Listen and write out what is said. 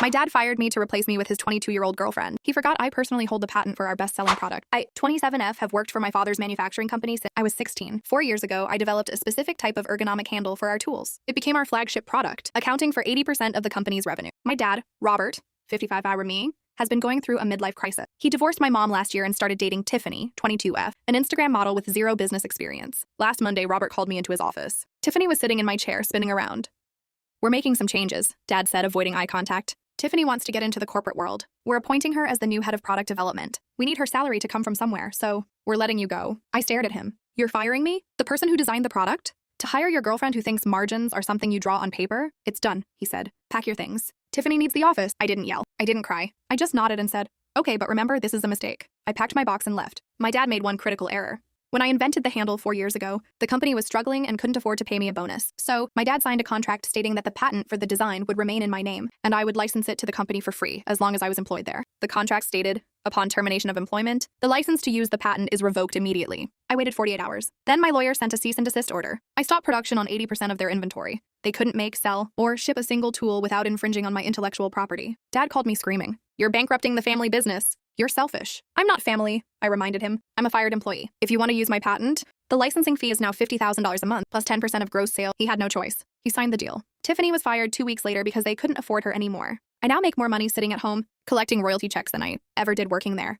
My dad fired me to replace me with his 22-year-old girlfriend. He forgot I personally hold the patent for our best-selling product. I, 27F, have worked for my father's manufacturing company since I was 16. 4 years ago, I developed a specific type of ergonomic handle for our tools. It became our flagship product, accounting for 80% of the company's revenue. My dad, Robert, 55-hour me, has been going through a midlife crisis. He divorced my mom last year and started dating Tiffany, 22F, an Instagram model with zero business experience. Last Monday, Robert called me into his office. Tiffany was sitting in my chair, spinning around. "We're making some changes," Dad said, avoiding eye contact. "Tiffany wants to get into the corporate world. We're appointing her as the new head of product development. We need her salary to come from somewhere, so we're letting you go." I stared at him. "You're firing me? The person who designed the product? To hire your girlfriend who thinks margins are something you draw on paper? It's done," he said. "Pack your things. Tiffany needs the office." I didn't yell. I didn't cry. I just nodded and said, "Okay, but remember, this is a mistake." I packed my box and left. My dad made one critical error. When I invented the handle 4 years ago, the company was struggling and couldn't afford to pay me a bonus. So, my dad signed a contract stating that the patent for the design would remain in my name, and I would license it to the company for free, as long as I was employed there. The contract stated, upon termination of employment, the license to use the patent is revoked immediately. I waited 48 hours. Then my lawyer sent a cease and desist order. I stopped production on 80% of their inventory. They couldn't make, sell, or ship a single tool without infringing on my intellectual property. Dad called me screaming, "You're bankrupting the family business. You're selfish." "I'm not family," I reminded him. "I'm a fired employee. If you want to use my patent, the licensing fee is now $50,000 a month, plus 10% of gross sale." He had no choice. He signed the deal. Tiffany was fired 2 weeks later because they couldn't afford her anymore. I now make more money sitting at home, collecting royalty checks than I ever did working there.